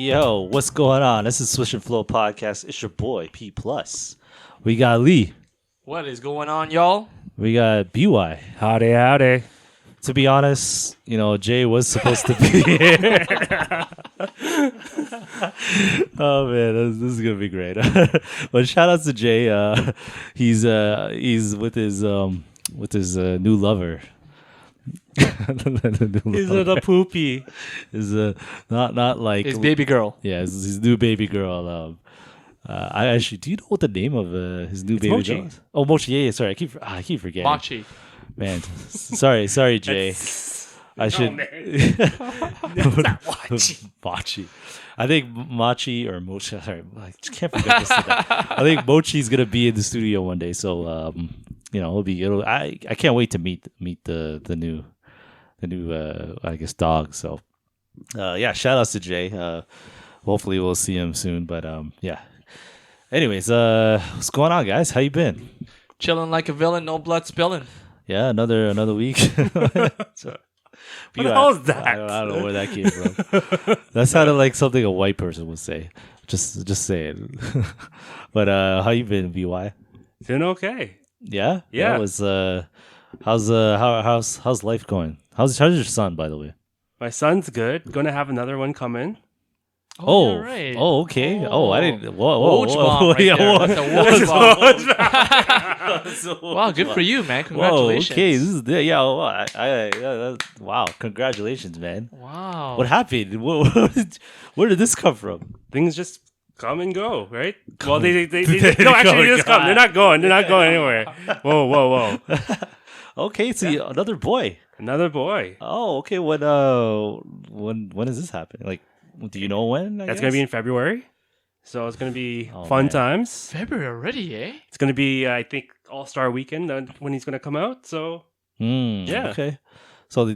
Yo, what's going on? This is Swish and Flow Podcast. It's your boy, P+. We got Lee. What is going on, y'all? We got BY. Howdy, howdy. To be honest, Jay was supposed to be here. Oh, man, this is going to be great. But shout out to Jay. He's with his new lover. He's a little poopy. Is not like His baby girl. Yeah, his new baby girl. I actually, do you know what the name of his new baby Mochi. girl is? Oh, Mochi. Yeah, sorry, I keep forgetting. Machi. Man, sorry, Jay. I should. Machi. I think Machi or Mochi. Sorry, I just can't forget this. I think Mochi's gonna be in the studio one day, so I can't wait to meet the new I guess dog. So yeah, shout outs to Jay. Hopefully we'll see him soon. But yeah. Anyways, what's going on, guys? How you been? Chilling like a villain, no blood spilling. Yeah, another week. What the hell is that? I don't know where that came from. That sounded like something a white person would say. Just say it. But how you been, BY? Doing okay. Yeah. Yeah. That was how's life going? How's your son, by the way? My son's good. Going to have another one come in. Oh, you're right. oh, okay. Oh, I didn't. Whoa, Woj bomb right yeah, there. whoa. That's a Woj bomb. Wow, good for you, man. Congratulations. Whoa, okay, this is yeah. Wow, congratulations, man. Wow. What happened? Where did this come from? Things just come and go, right? Well, they They no, actually, go, they just come. God. They're not going. They're not going anywhere. Whoa. Okay, so another boy. Another boy. Oh, okay. When is this happening? Like, do you know when? That's going to be in February. So it's going to be Oh, fun man. times. February already, eh? It's going to be, I think, All-Star Weekend when he's going to come out. So, Yeah. Okay. So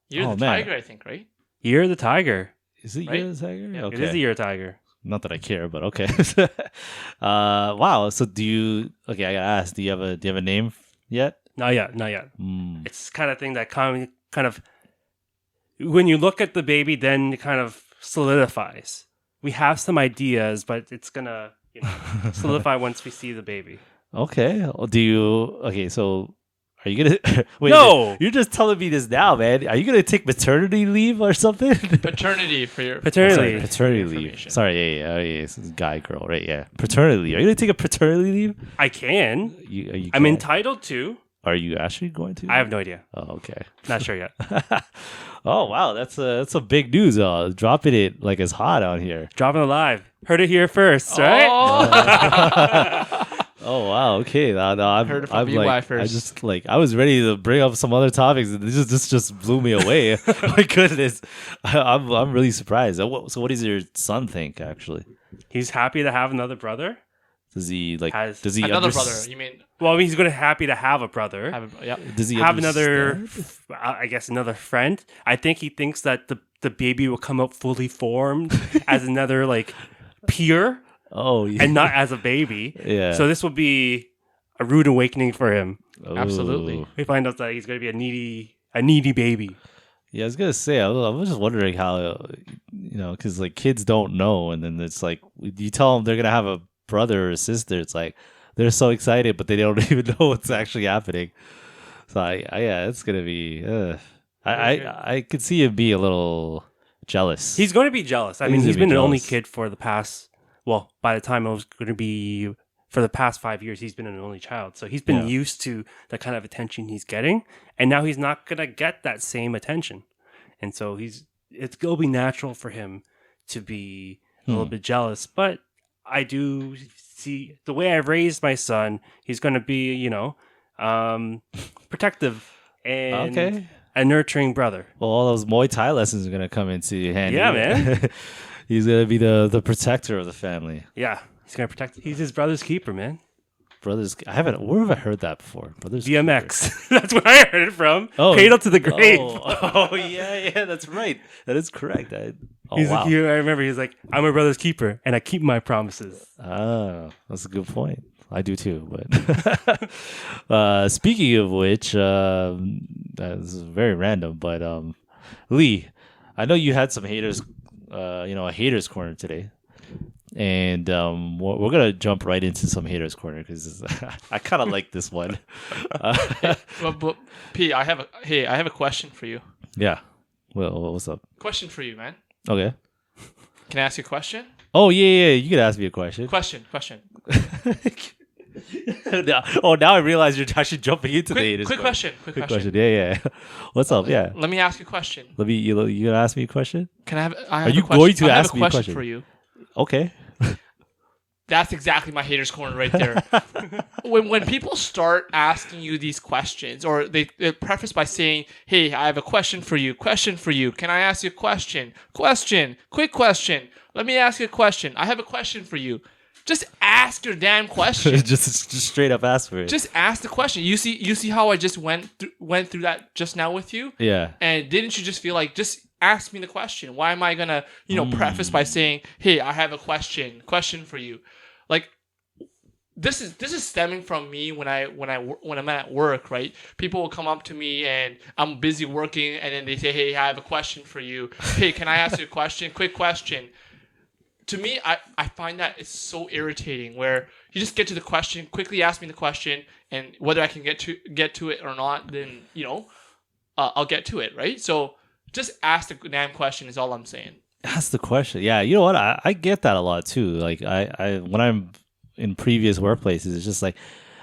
You're Oh, the man. tiger, I think, right? Year of the Tiger. is it Right? Year of the Tiger? Yeah, Okay. It is the Year of the Tiger. Not that I care, but okay. Wow. So do you? Okay, I gotta ask. Do you have a name yet? Not yet. Mm. It's kind of thing that kind of when you look at the baby, then it kind of solidifies. We have some ideas, but it's gonna solidify once we see the baby. Okay. Do you? Okay. So are you gonna? Wait, No! You're just telling me this now, man. Are you gonna take maternity leave or something? Paternity for your Paternity. Sorry, paternity leave. information. Sorry, yeah. This is guy, girl, right? Yeah, paternity leave. Are you gonna take a paternity leave? I can. You I'm can't. entitled to. Are you actually going to? I have no idea. Oh, okay. Not sure yet. Oh wow, that's a big news. Dropping it like it's hot out here. Dropping it live. Heard it here first, right? Oh! Oh wow, okay. No, I'm Heard it from I'm BY like, first. I just I was ready to bring up some other topics, and this just blew me away. My goodness, I'm really surprised. So what does your son think? Actually, He's happy to have another brother. does he Has Does he Another unders- brother. You mean Well, he's going to happy to have a brother. yeah. Does he Have another, understand? I guess, another friend. I think he thinks that the baby will come out fully formed as another peer Oh, yeah. and not as a baby. Yeah. So this will be a rude awakening for him. Absolutely. Ooh. We find out that he's going to be a needy baby. Yeah, I was gonna say, I was just wondering how, because kids don't know, and then it's like you tell them they're gonna have a brother or a sister. It's like they're so excited, but they don't even know what's actually happening. So yeah, it's gonna be. I could see him be a little jealous. He's going to be jealous. I mean, He's he's gonna been be an only jealous. kid for the past, well, by the time it was going to be for the past 5 years, he's been an only child. So he's been Yeah. used to the kind of attention he's getting. And now he's not going to get that same attention. And so it's going to be natural for him to be a little bit jealous. But I do see the way I've raised my son, he's going to be, protective and Okay. a nurturing brother. Well, all those Muay Thai lessons are gonna come into handy. Yeah, man. He's gonna be the protector of the family. Yeah, he's going to protect. He's his brother's keeper, man. Brothers, where have I heard that before? Brothers. DMX. That's where I heard it from. Oh, Cradle to the grave. Oh, yeah, that's right. That is correct. Oh, He's wow. I remember he's like, I'm my brother's keeper, and I keep my promises. Oh, that's a good point. I do too. But speaking of which, this is very random. But Lee, I know you had some haters a haters corner today, and we're gonna jump right into some haters corner because I kind of like this one. But P, I have a question for you. Yeah. Well, what's up? Question for you, man. Okay. Can I ask you a question? Oh yeah. You could ask me a question. Question. Now I realize you're actually jumping into the haters Quick corner. question. Quick question. Yeah. What's up? Yeah. Let me ask you a question. You gonna ask me a question? Can I have? Are you going to ask me a question for you? Okay. That's exactly my haters corner right there. when people start asking you these questions, or they preface by saying, "Hey, I have a question for you. Question for you. Can I ask you a question? Question. Quick question. Let me ask you a question. I have a question for you." Just ask your damn question. just straight up ask for it. Just ask the question. You see how I just went through that just now with you? Yeah. And didn't you just feel like, just ask me the question? Why am I gonna, preface by saying, "Hey, I have a question for you"? Like, this is stemming from me when I'm at work, right? People will come up to me and I'm busy working, and then they say, "Hey, I have a question for you. Hey, can I ask you a question? Quick question." To me, I find that it's so irritating where you just get to the question, quickly ask me the question, and whether I can get to it or not, then, I'll get to it, right? So just ask the damn question is all I'm saying. Ask the question. Yeah, you know what? I get that a lot too. Like I when I'm in previous workplaces, it's just like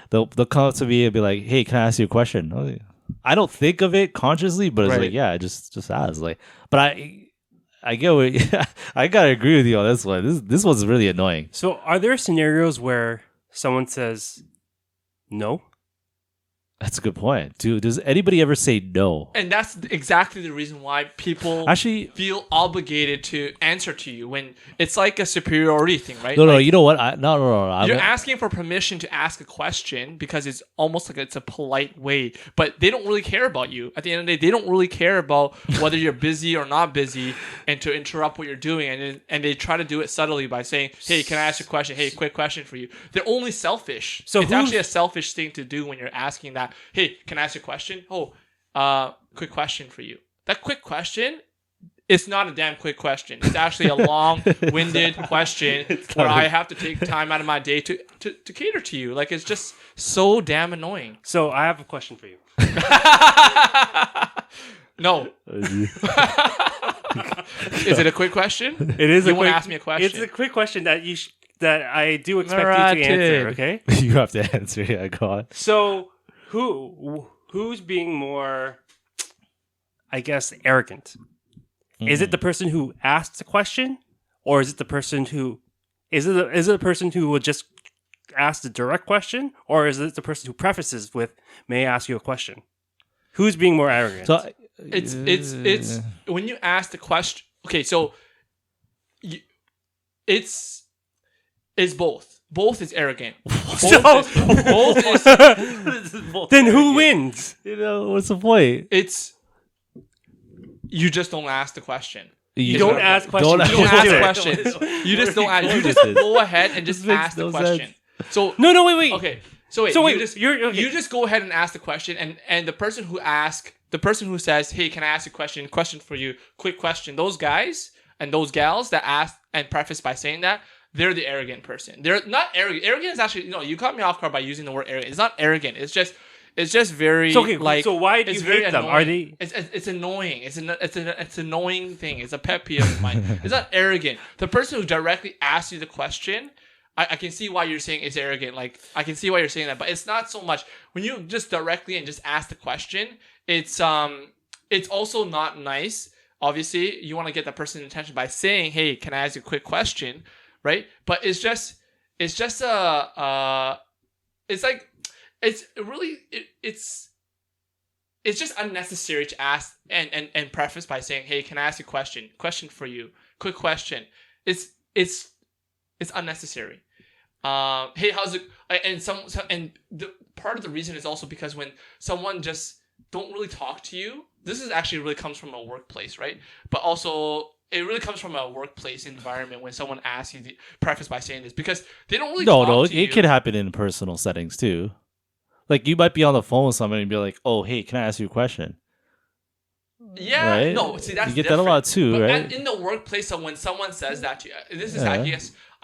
they'll come up to me and be like, "Hey, can I ask you a question?" I don't think of it consciously, but it's Right. like, yeah, just ask. Like, but I get what I gotta agree with you on this one. This one's really annoying. So, are there scenarios where someone says no? That's a good point. Dude, does anybody ever say no? And that's exactly the reason why people Actually, feel obligated to answer to you when it's like a superiority thing, right? no. Like, You know what? No. you're asking for permission to ask a question because it's almost like it's a polite way, but they don't really care about you. At the end of the day, they don't really care about whether you're busy or not busy, and to interrupt what you're doing, and they try to do it subtly by saying, "Hey, can I ask you a question? Hey, quick question for you." They're only selfish. So it's who- actually a selfish thing to do when you're asking that. Hey, can I ask you a question? Oh, quick question for you. That quick question. It's not a damn quick question. It's actually a long-winded question where I have to take time out of my day to cater to you. Like, it's just so damn annoying. So, I have a question for you. No. Is it a quick question? It is. You want to ask me a question? It's a quick question that that I do expect Alright, you to answer. kid. Okay. you have to answer. Yeah, go on. So, who's being more, I guess, arrogant? Is it the person who asks the question, or is it the person who is it the person who will just ask the direct question, or is it the person who prefaces with "May I ask you a question"? Who's being more arrogant? So It's when you ask the question. Okay, so it's both. Both is arrogant. Both is Then who wins? You know, what's the point? it's you just don't ask the question. You Don't ask questions. Don't You don't Just ask do it. questions. You just don't ask. You This just is- go ahead and just this makes ask the no question. So No, wait. okay. So wait. So wait, you just you're- okay. you just go ahead and ask the question, and the person who says, "Hey, can I ask you a question? Question for you. Quick question." Those guys and those gals that ask and preface by saying that, they're the arrogant person. They're not arrogant. Arrogant is actually you caught me off guard by using the word arrogant. It's not arrogant. It's just very So, okay, like. so why do it's you very hate them? annoying. Are they- It's annoying. It's an annoying thing. It's a pet peeve of mine. It's not arrogant. The person who directly asks you the question, I can see why you're saying it's arrogant. Like, I can see why you're saying that, but it's not so much when you just directly and just ask the question. It's also not nice. Obviously, you want to get that person's attention by saying, "Hey, can I ask you a quick question?" Right? But it's just it's just unnecessary to ask and preface by saying, "Hey, can I ask you a question? Question for you. Quick question." It's unnecessary. Hey, how's it? And the part of the reason is also because when someone just don't really talk to you, this is actually really comes from a workplace, right? But also it really comes from a workplace environment when someone asks you the preface by saying this because they don't really talk No, to you. it could happen in personal settings too. Like you might be on the phone with somebody and be like, "Oh, hey, can I ask you a question?" Yeah, right? no, see that's you get that a lot too, but right? in the workplace, so when someone says that to you, this is Yeah.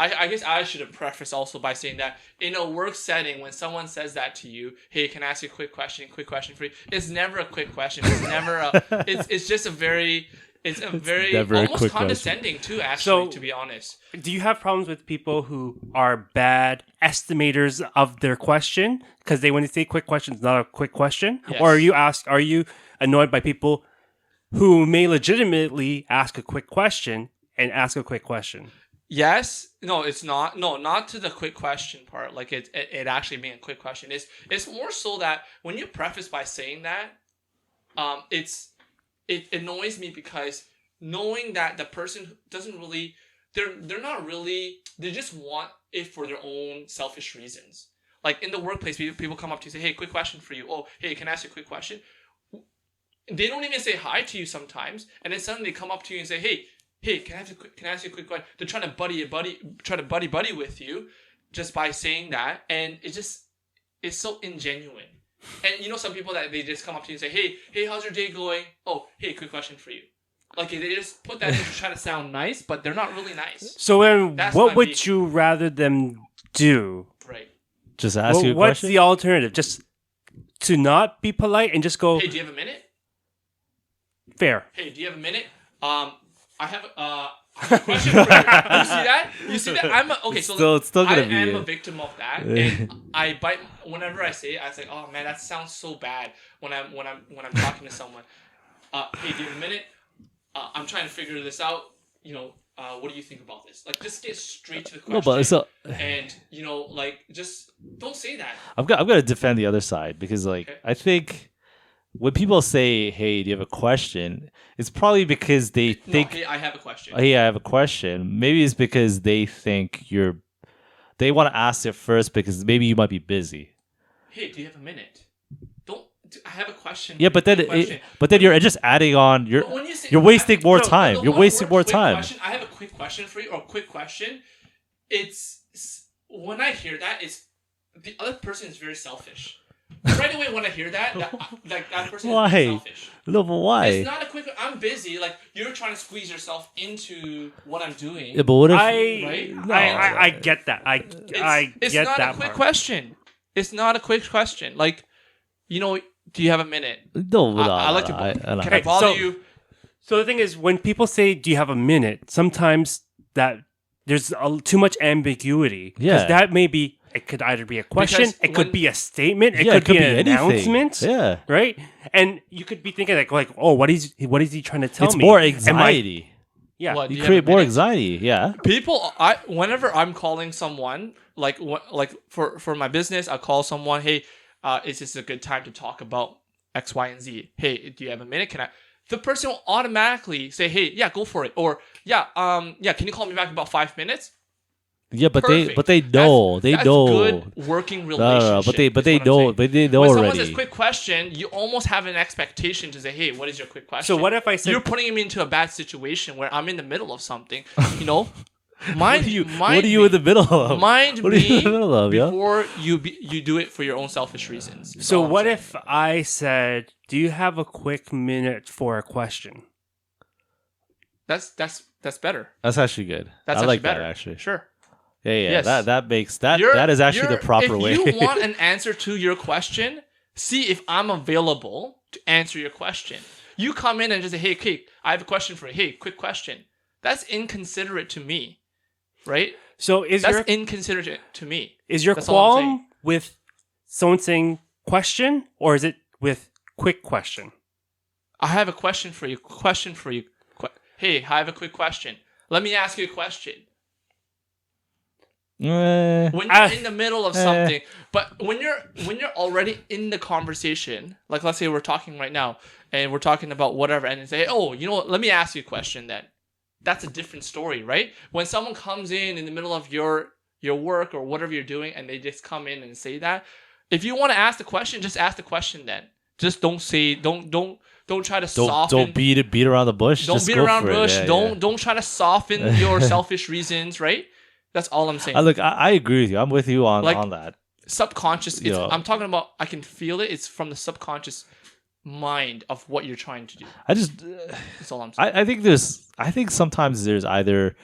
I guess I should have prefaced also by saying that in a work setting, when someone says that to you, hey, can I ask you a quick question for you? It's never a quick question. It's never a. It's just a very. It's a very never a almost quick condescending too. Actually, So- to be honest, Do you have problems with people who are bad estimators of their question because when they say quick question, it's not a quick question? Yes. Or are you annoyed by people who may legitimately ask a quick question and ask a quick question? yes. No, it's not. No, not to the quick question part. Like it actually being a quick question. It's more so that when you preface by saying that, it annoys me because knowing that the person doesn't really, they're not really, they just want it for their own selfish reasons. Like in the workplace, people come up to you and say, hey, quick question for you. Oh, hey, can I ask you a quick question? They don't even say hi to you sometimes, and then suddenly they come up to you and say, hey, can I ask you a quick question? They're trying to buddy with you just by saying that, and it's so ingenuine. And you know some people that they just come up to you and say, hey, how's your day going? Oh, hey, quick question for you. Like they just put that in to try to sound nice, but they're not really nice. So then That's what my would beef. you rather them do? Right. Just ask you a What's question. the alternative? Just to not be polite and just go Hey, do you have a minute? fair. Hey, do you have a minute? I have a question for you. You see that? Okay. So It's still gonna I be am a it. victim of that, and I bite whenever I say it. I say, "Oh man, that sounds so bad." When I'm talking to someone, hey, do you have a minute? I'm trying to figure this out. What do you think about this? Like, just get straight to the question. No, but so and like, just don't say that. I've got to defend the other side because like Okay. I think when people say, "Hey, do you have a question?" it's probably because they No, think, hey, I have a question. "Hey, I have a question." Maybe it's because they think they want to ask it first because maybe you might be busy. Hey, do you have a minute? I have a question. Yeah, but then Quick question. you're just adding on. But when you say- You're wasting more No, time. the You're one wasting word more quick time. question, I have a quick question for you, or a quick question. It's when I hear that, it's the other person is very selfish. Right away, when I hear that person Why? is very selfish. No, but why? It's not a quick. I'm busy. Like you're trying to squeeze yourself into what I'm doing. Yeah, but what if? Right? I get that. I It's get not that a quick part. question. It's not a quick question. Like, do you have a minute? No, I like to. no. Can I bother so- you? So the thing is, when people say, "Do you have a minute?" sometimes that there's too much ambiguity. Yeah. that may be. It could either be a question, Because it could when- be a statement, it Yeah, could be an anything. announcement. Yeah, Right, and you could be thinking like, oh, what is he trying to tell it's me? more Am I- anxiety. Yeah, What, do You have create a more minute? anxiety. Yeah. People, whenever I'm calling someone, like for my business, I call someone. Hey, is this a good time to talk about X, Y, and Z? Hey, do you have a minute? Can I? The person will automatically say, hey, yeah, go for it, or yeah, can you call me back in about 5 minutes? Yeah, but Perfect. they know. That's good working relationship. No, but they is what I'm know. saying. But they know When already. someone says quick question, you almost have an expectation to say, hey, what is your quick question? So what if I said- You're putting me into a bad situation where I'm in the middle of something, what are you in the middle of? Mind What are you me in the middle of, yeah? before you do it for your own selfish reasons. is So all I'm what saying. if I said, "Do you have a quick minute for a question?" That's better. That's actually good. That's I actually like better. that actually. Sure. Yeah, yeah. Yes. That makes that is actually the proper way. If you want an answer to your question, see if I'm available to answer your question. You come in and just say, "Hey, Kate, I have a question for you. Hey, quick question." That's inconsiderate to me, right? So is That's your inconsiderate to me. is your That's all I'm qualm with someone saying question, or is it with quick question? I have a question for you. Hey, I have a quick question. Let me ask you a question. Eh, When you're in the middle of something, but when you're already in the conversation, like let's say we're talking right now and we're talking about whatever, and they say, "Oh, you know what? Let me ask you a question." Then that's a different story, right? When someone comes in the middle of your work or whatever you're doing, and they just come in and say that, if you want to ask the question, just ask the question. Then just don't try to soften. don't beat around the bush. Don't Just beat go around for it. bush. Yeah, Don't try to soften your selfish reasons, right? That's all I'm saying. yeah. I agree with you. I'm with you on Like- on that. Subconscious. Yeah. I'm talking about. I can feel it. It's from the subconscious mind of what you're trying to do. I just That's all I'm saying. I think sometimes there's either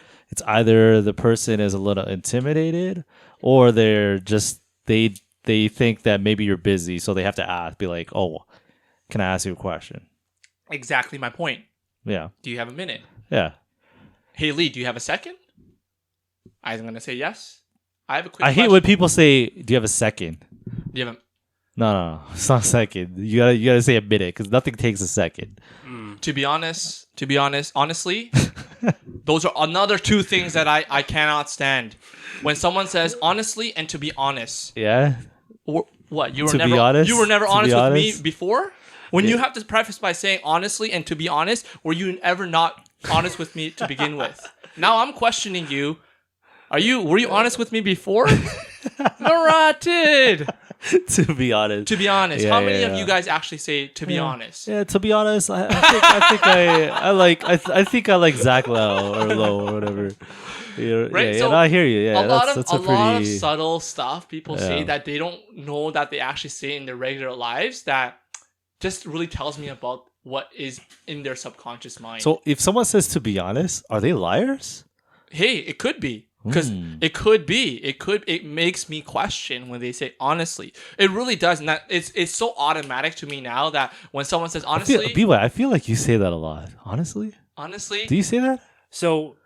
the person is a little intimidated or they're just they think that maybe you're busy, so they have to be like, oh, can I ask you a question? Exactly my point. Yeah. Do you have a minute? Yeah. Hey Lee, do you have a second? I'm gonna say yes. I have a quick I hate question. when people say, do you have a second? Do you have No. It's not a second. You gotta say a minute because nothing takes a second. to be honest, honestly, those are another two things that I cannot stand. When someone says honestly and to be honest. Yeah. What? You were To be never honest? you were never To honest be with me honest? before? When you Yeah. have to preface by saying honestly and to be honest, were you ever not honest with me to begin with? Now I'm questioning you. Were you honest with me before? Neurotic. To be honest. To be honest, Yeah, how many yeah, of yeah. you guys actually say to be honest? Yeah, to be honest, I think I like Zach Lowe or Lowe or whatever. Right? Yeah, So, no, I hear you. Yeah, a lot of that's a a lot of pretty. subtle stuff people say Yeah. that they don't know that they actually say in their regular lives that just really tells me about what is in their subconscious mind. So if someone says to be honest, are they liars? Hey, it could be. Because it could be. It makes me question when they say honestly. It really does. And it's so automatic to me now that when someone says honestly, I feel like you say that a lot. Honestly, honestly, do you say that? So,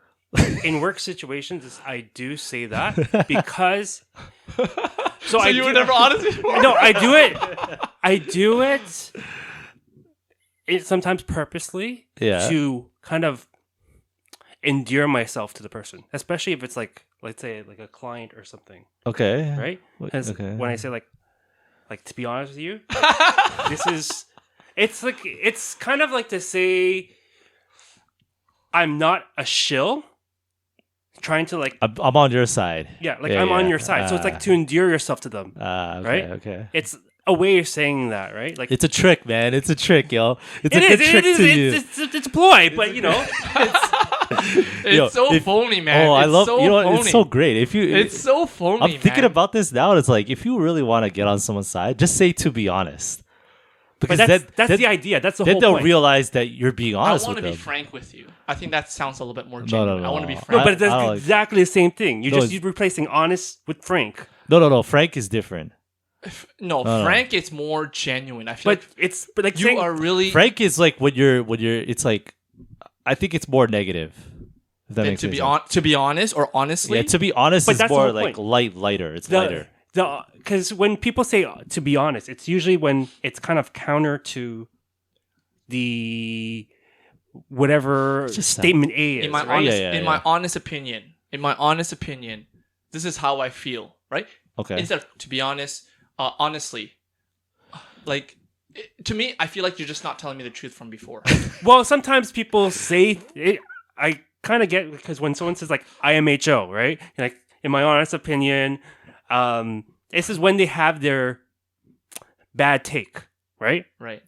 in work situations, I do say that because. So you were never honest before? No, I do it. I do it. It sometimes purposely Yeah. to kind of endear myself to the person, especially if it's like, let's say, like a client or something, Okay. right? Because Okay. when I say like to be honest with you, it's kind of like to say I'm not a shill, trying to like I'm on your side. I'm on your side. So it's like to endear yourself to them. Okay, right? Okay. It's a way of saying that, right? Like It's a trick, man. It's a trick, yo. It's it a good is. trick to you. It's a ploy, but you know, It's Yo, so phony, man. Oh, I It's love so you know phony. it's so great. If you It's so phony. I'm thinking man. about this now. It's like if you really want to get on someone's side, just say to be honest. but Because that's the idea. That's the then whole they'll point. realize that you're being I honest want with to be them. frank with you. I think that sounds a little bit more No, genuine. no. I want to be No, frank. No, but I that's don't like- exactly the same thing. No, You're replacing honest with frank. No. Frank is different. No, No. Frank, it's more genuine. I feel But like like you saying, are really Frank is like when you're. It's like, I think it's more negative. If that and makes to any be sense. to be honest or honestly. Yeah, to be honest, But is that's the more whole like point. lighter. It's lighter. because when people say to be honest, it's usually when it's kind of counter to the whatever Just statement A is. in my right? honest, Yeah, in yeah. my honest opinion, this is how I feel. Right? Okay. Instead of to be honest, honestly, like to me, I feel like you're just not telling me the truth from before. Well, sometimes people say it. I kind of get because when someone says like IMHO, right? Like in my honest opinion, this is when they have their bad take, right? Right.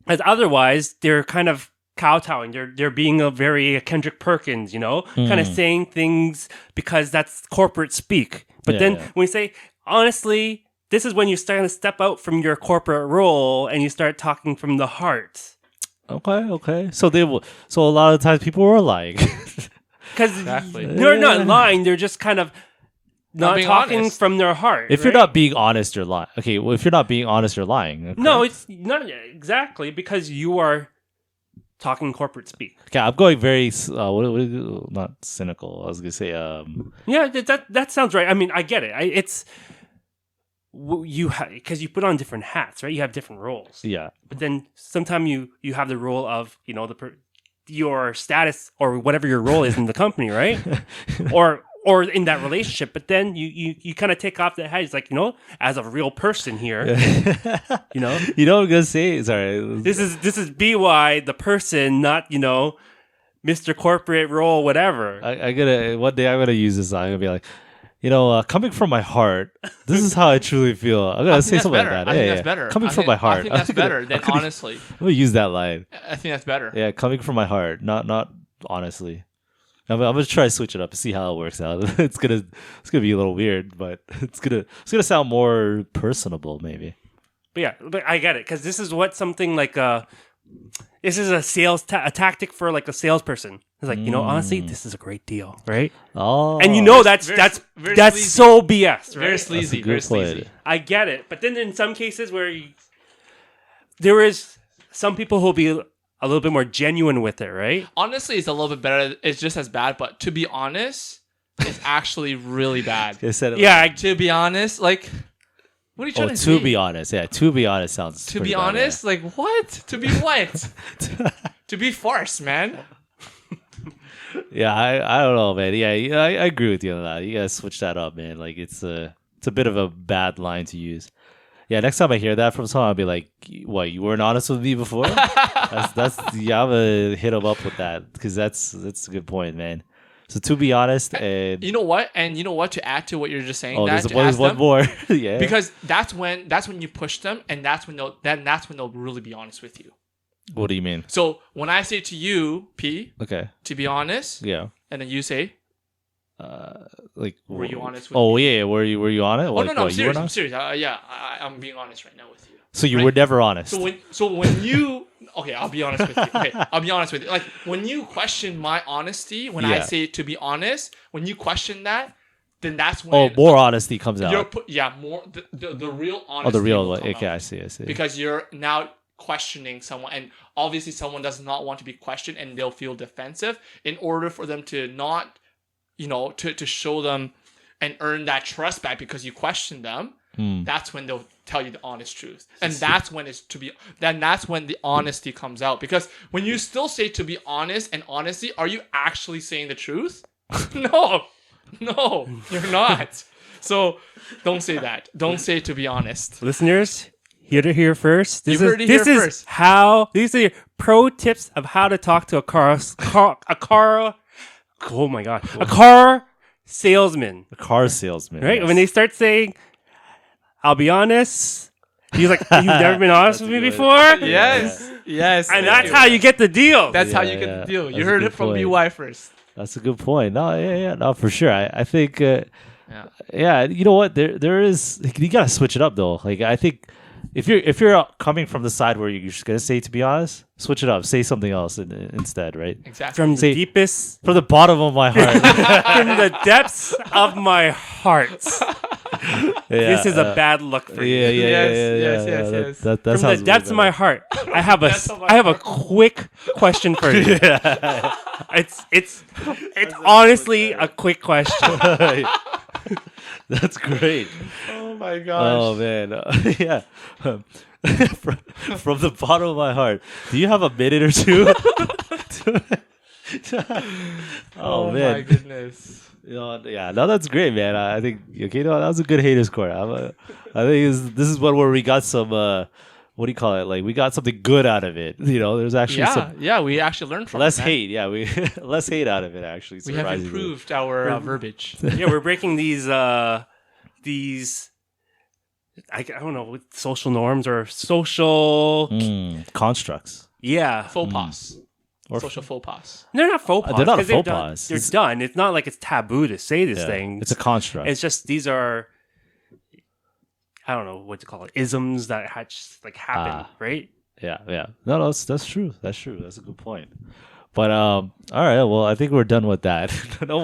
As otherwise, they're kind of kowtowing. They're being a very Kendrick Perkins, you know, kind of saying things because that's corporate speak. But Yeah, then yeah. when you say honestly, this is when you start to step out from your corporate role and you start talking from the heart. Okay. So So a lot of times people were lying. Because Exactly. they're not lying; they're just kind of not being talking honest. from their heart. If you're right? not being honest, you're lying. Okay. Well, if you're not being honest, you're lying. Okay? no, it's not exactly because you are talking corporate speak. Okay, I'm going very not cynical. I was gonna say Yeah, that sounds right. I mean, I get it. It's you because you put on different hats, right? You have different roles. yeah. But then sometimes you have the role of your status or whatever your role is in the company, right? or in that relationship. But then you kind of take off the hat. It's like, as a real person here, You know what I'm gonna say? Sorry. this is BY the person, not Mr. Corporate role, whatever. I gotta one day I'm gonna use this. I'm gonna be like, coming from my heart, this is how I truly feel. I'm gonna I say think that's something better. like that. I think Yeah, that's yeah. better. Coming I from think- my heart. I think that's I'm gonna- better than I'm gonna- honestly. I'm gonna use that line. I think that's better. Yeah, coming from my heart, not honestly. I'm gonna try to switch it up and see how it works out. It's gonna be a little weird, but it's gonna sound more personable, maybe. but I get it because this is what something like this is a sales a tactic for like a salesperson. It's like, honestly, this is a great deal, right? Oh, And that's very that's sleazy. so BS, Very right? sleazy. good Very point. sleazy. I get it, but then in some cases where there is some people who'll be a little bit more genuine with it, right? Honestly, it's a little bit better. It's just as bad, but to be honest, it's actually really bad. I said it Yeah, To be honest, like, what are you trying oh, to say? to be honest, yeah. To be honest sounds. To pretty be bad, honest, like what? To be what? To be farce, man. yeah. I don't know, man. Yeah, I agree with you on that. You gotta switch that up, man. Like it's a bit of a bad line to use. Yeah, next time I hear that from someone, I'll be like, "What? You weren't honest with me before?" that's yeah. I'm gonna hit him up with that because that's a good point, man. So to be honest, and You know what? And you know what? To add to what you're just saying, oh, that there's to one, ask one them, more. Yeah, because that's when you push them, and that's when they'll really be honest with you. what do you mean? So when I say to you, P, Okay, to be honest, yeah, and then you say, like were you honest with Oh me? yeah, were you on it? Oh, Like, no, I'm what, you serious. weren't I'm on? serious. Yeah, I'm being honest right now with you. So you right? were never honest. So when you okay, I'll be honest with you. Okay, I'll be honest with you. Like when you question my honesty, when I Yeah. say to be honest, when you question that, then that's when Oh, more honesty comes you're out. more the real honesty. Oh, the real will one. come Okay, out. I see. Because you're now questioning someone, and obviously someone does not want to be questioned, and they'll feel defensive. In order for them to not, to show them and earn that trust back because you question them, that's when they'll tell you the honest truth, and that's when that's when the honesty comes out. Because when you still say to be honest and honesty, are you actually saying the truth? No, you're not. So don't say that. Don't say to be honest. Listeners, here to hear first. You heard it here first. These are pro tips of how to talk to a car salesman, A car salesman, right? yes. When they start saying, "I'll be honest," he's like, "You've never been honest with me good. before." Yes, And that's how you get the deal. That's how Yeah, you get yeah. the deal. That's You a heard good it from point. BY first. That's a good point. No, yeah, no, for sure. I think, yeah, you know what? There is. You gotta switch it up though. Like I think if you're coming from the side where you're just gonna say to be honest, switch it up. Say something else instead, right? Exactly. From the Say- deepest, From the bottom of my heart. from the depths of my heart, this is a bad look for you. Yeah. Yes. That From the sounds depths way of my heart, I have a quick question for you. It's honestly a quick question. better. That's great. Oh my gosh. Oh man, yeah. From the bottom of my heart, do you have a minute or two? Oh, man, my goodness. Yeah, no, that's great, man. I think okay, no, that was a good haters score. I think this is one where we got some. What do you call it? Like we got something good out of it. There's actually some We actually learned from less it, man. hate. Yeah, we less hate out of it actually. We have surprisingly. improved our verbiage. Yeah, we're breaking these I don't know, social norms or social. Constructs. Yeah, Faux pas. Or- Social faux pas. they're not faux pas. They're not 'cause faux done- pas. They're It's- done. It's not like it's taboo to say this Yeah, thing. it's a construct. It's just these are, I don't know what to call it, isms that just like happen, right? Yeah. No, that's true. That's true. That's a good point. But all right. Well, I think we're done with that. no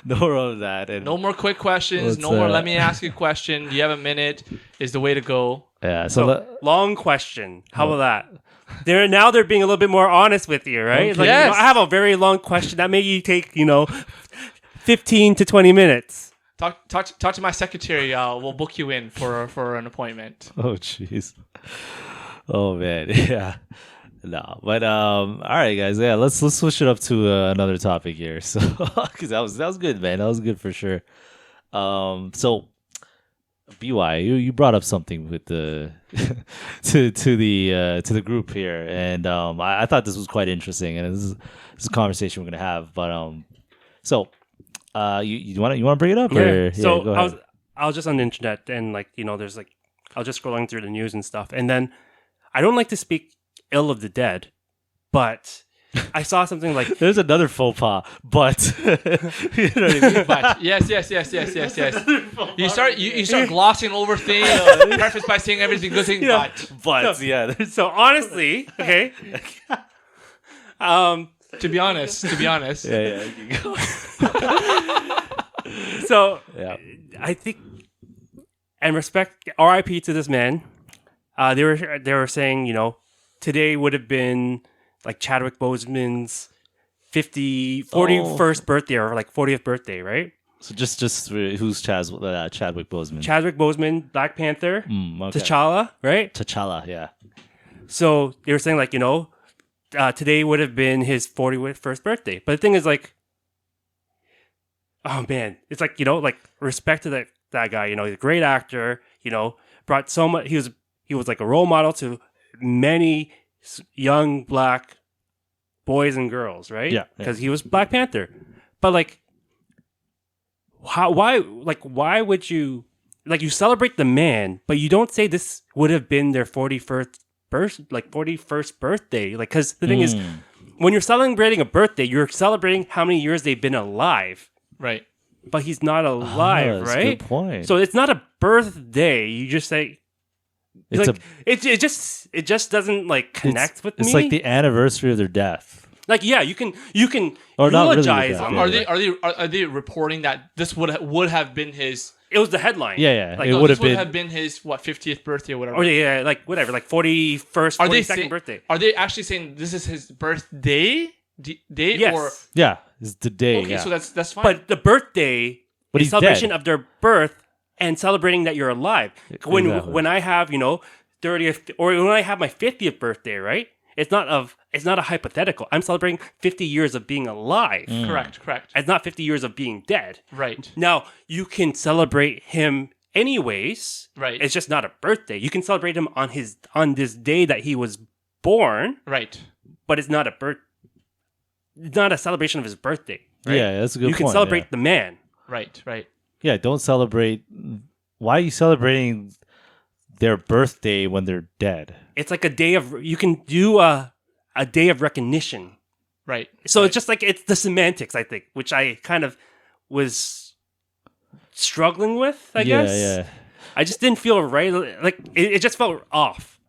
more of that. And No more quick questions. Let's, No more. Let me ask you a question. Do you have a minute? Is the way to go. yeah. So long question. How about that? They're being a little bit more honest with you, right? It's like, Yes. I have a very long question that maybe take 15 to 20 minutes. Talk to my secretary. We'll book you in for an appointment. oh, jeez. Oh man. Yeah. No, but all right, guys. Yeah, let's switch it up to another topic here. So, because that was good, man. That was good for sure. So, BY, you brought up something with the to the group here, and I thought this was quite interesting, and this is a conversation we're gonna have. But so you want to bring it up? Or? So go ahead. I was just on the internet and there's I was just scrolling through the news and stuff, and then I don't like to speak ill of the dead, but I saw something like There's another faux pas, but you know what I mean? But yes. You start glossing over things, preface by saying everything good thing, Yeah. But yeah, there's so. Honestly, okay. to be honest, yeah, you can go. So Yeah. I think, and respect, R.I.P. to this man. They were saying, today would have been like Chadwick Boseman's 41st birthday or like 40th birthday, right? So just who's Chadwick Boseman? Chadwick Boseman, Black Panther, Okay. T'Challa, right? T'Challa, yeah. So they were saying like, today would have been his 41st birthday. But the thing is like, oh man, it's like, like respect to that guy, he's a great actor, brought so much, he was like a role model to many young black boys and girls, right? Yeah. Because he was Black Panther. But like, why would you, like, you celebrate the man, but you don't say this would have been their 41st birthday? Like, because the thing is, when you're celebrating a birthday, you're celebrating how many years they've been alive. right? But he's not alive, that's a right? good point. So it's not a birthday. You just say, it's like, it just doesn't like connect with me. It's like the anniversary of their death. like, yeah, you can Or not really eulogize the him. death, Are they reporting that this would have been his? It was the headline. Yeah. Like, It No, would this have been. his 50th birthday or whatever. Or yeah, like whatever, like 41st, Are they 42nd birthday. Are they actually saying this is his birthday date? Yes. Or Yeah, it's the day. okay, yeah. so that's fine. But the birthday But is he's celebration dead. of their birth and celebrating that you're alive. When Exactly. when I have 30th or when I have my 50th birthday, right? It's not a hypothetical. I'm celebrating 50 years of being alive. correct. It's not 50 years of being dead. Right. Now you can celebrate him anyways. Right. It's just not a birthday. You can celebrate him on this day that he was born, Right. but it's not it's not a celebration of his birthday. Right? Yeah, that's a good You can point, celebrate yeah. the man. Right. Yeah, don't celebrate. Why are you celebrating their birthday when they're dead? It's like a day of you can do a day of recognition. Right. So right. it's just like it's the semantics, I think, which I kind of was struggling with. I guess. Yeah. I just didn't feel right. Like it just felt off.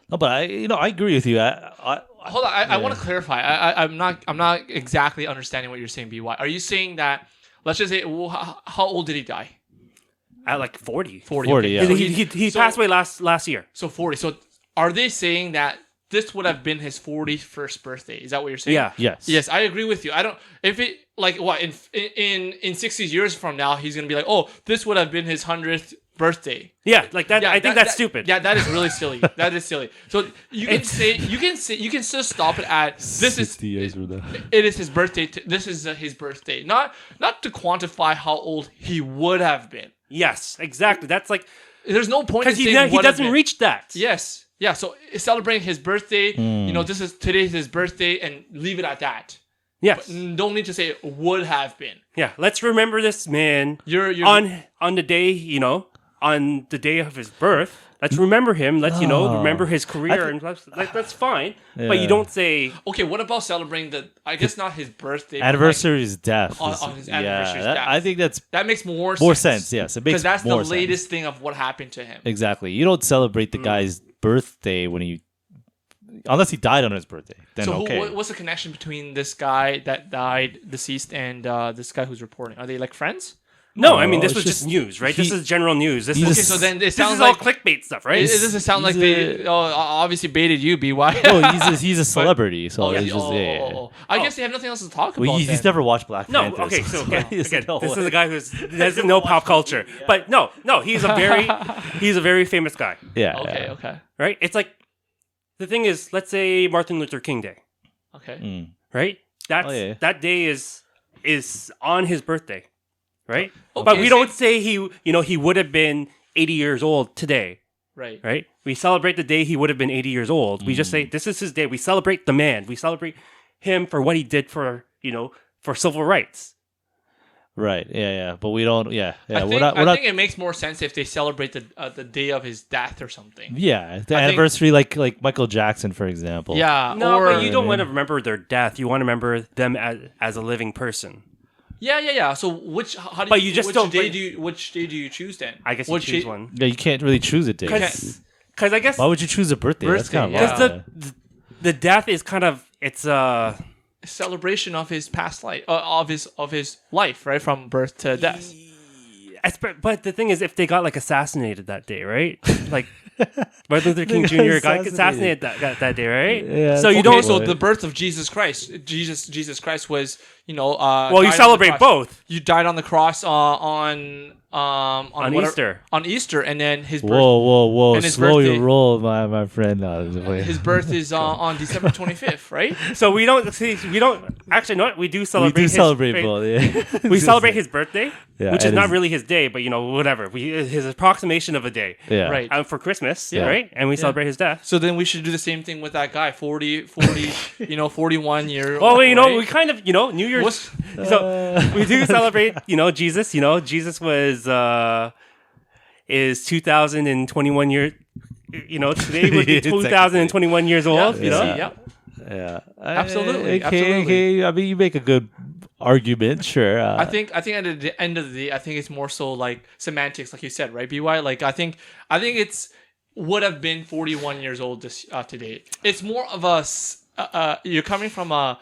No, but I agree with you. Hold on, I want to clarify. I'm not exactly understanding what you're saying. By are you saying that? Let's just say, how old did he die? At like 40. 40. 40, yeah. So He passed away last year. So 40. So are they saying that this would have been his 41st birthday? Is that what you're saying? Yeah. Yes. Yes, I agree with you. I don't. If it like what in 60 years from now, he's gonna be like, oh, this would have been his 100th birthday. Yeah, like that. Yeah, I think that's stupid. Yeah, that is really silly. That is silly. So you can still stop it at this is 60 years from now. it is his birthday. This is his birthday. Not to quantify how old he would have been. Yes, exactly. That's like There's no point in because he saying would have doesn't been. reach that. Yes. Yeah. So celebrating his birthday. Today's his birthday, and leave it at that. Yes. Don't need to say it would have been. Yeah. Let's remember this man You're on the day on the day of his birth. Let's remember him. Let's remember his career, and that's fine. But Yeah. you don't say okay. What about celebrating I guess not his birthday. but, Anniversary is death. On his anniversary is that- death. I think that's that makes more sense. Yes, it makes because that's the more sense. latest thing of what happened to him. Exactly. You don't celebrate the guy's birthday unless he died on his birthday. Then So okay. what's the connection between this guy that died deceased and this guy who's reporting? Are they like friends? no. No, I mean, this it's was just just- news, right? This he- is general news. This he's is Okay, so then it this sounds is all like clickbait stuff, right? it doesn't sound like they obviously baited you, BY. No, he's a celebrity, so it's just I guess they have nothing else to talk about. Well, he's then. never watched Black No, Panther. okay, so he doesn't know this what- is a guy who doesn't know pop culture. But no, he's a very famous guy, yeah. Okay. right? It's like the thing is, let's say Martin Luther King Day, Okay. right? yeah. That day is on his birthday, right? Okay, But we so- don't say he would have been 80 years old today, Right. right? We celebrate the day he would have been 80 years old. We just say this is his day. We celebrate the man. We celebrate him for what he did for civil rights. Right. Yeah. But we don't. Yeah. I think, We're not. think it makes more sense if they celebrate the day of his death or something. Yeah. The I think- anniversary, like Michael Jackson, for example. Yeah, No, or but you don't want to remember their death. You want to remember them as a living person. yeah. So how do But you just which don't- day which day do you choose then? I guess you Which choose day- one. Yeah. You can't really choose a date. Because I guess Why would you choose a birthday? That's Birthday, kind of yeah. wild. because the death is kind of it's Celebration of his past life, of his life, right, from birth to death. but the thing is, if they got like assassinated that day, right? Like Martin Luther King got Jr. got assassinated. assassinated that day, right? Yeah, So you okay, don't. So the birth of Jesus Christ. Jesus Christ was, Well, you died on the celebrate cross. both. You died on the cross on whatever- Easter. On Easter, and then his birth. Whoa! and his Slow birthday. your roll, my friend. No, His birth is on December 25th, right? So we don't see. We don't actually. No, we do we celebrate. do his- celebrate both. Yeah. We celebrate his birthday, Yeah, which is and not his- really his day, but whatever. His approximation of a day. Yeah. Right. For Christmas, Yeah. right? And we celebrate his death. So then we should do the same thing with that guy, 40 41 year. Well, right? we kind of, New Year's. What's- So we do celebrate, Jesus. Jesus was is 2021 year. Today would be It's like- 2021 years old. Yeah, You know, yeah. Yeah. Absolutely, Okay. absolutely. I mean, you make a good argument. Sure. I think at the end of the day, I think it's more so like semantics, like you said, right, BY? Like I think it's would have been 41 years old this today. It's more of you're coming from a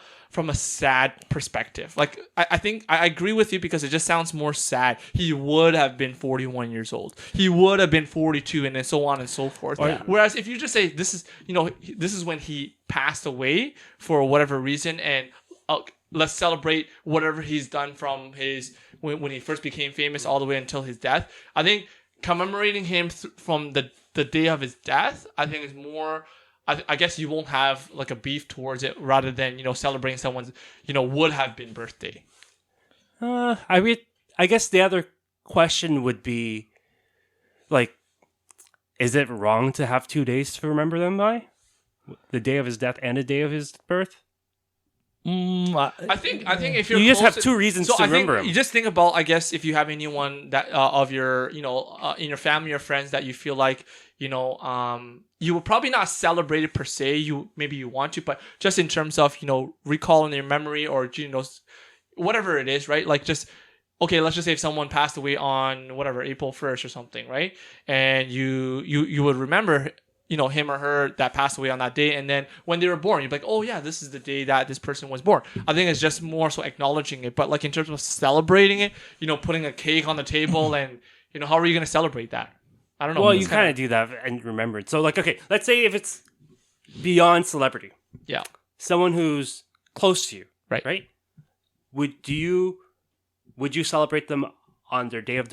sad perspective. Like I think I agree with you because it just sounds more sad. He would have been 41 years old. He would have been 42, and then so on and so forth. Whereas if you just say this is when he passed away for whatever reason, and let's celebrate whatever he's done from his when he first became famous all the way until his death. I think commemorating him from the day of his death, I think is more. I guess you won't have like a beef towards it rather than celebrating someone's would have been birthday. I guess the other question would be, like, is it wrong to have 2 days to remember them by? The day of his death and the day of his birth? I think if you're You just have close- 2 reasons to I think remember him. you just think about, I guess, if you have anyone that of your in your family or friends that you feel like you will probably not celebrate it per se. Maybe you want to, but just in terms of recalling their memory or whatever it is, right? Like just okay, let's just say if someone passed away on whatever April 1st or something, right? And you would remember him or her that passed away on that day, and then when they were born, you'd be like, oh yeah, this is the day that this person was born. I think it's just more so acknowledging it, but like in terms of celebrating it, putting a cake on the table and how are you going to celebrate that? I don't know. Well, It's you kind of do that and remember it. So, like, okay, let's say if it's beyond celebrity, yeah. someone who's close to you, Right. Right? Would you celebrate them on their day of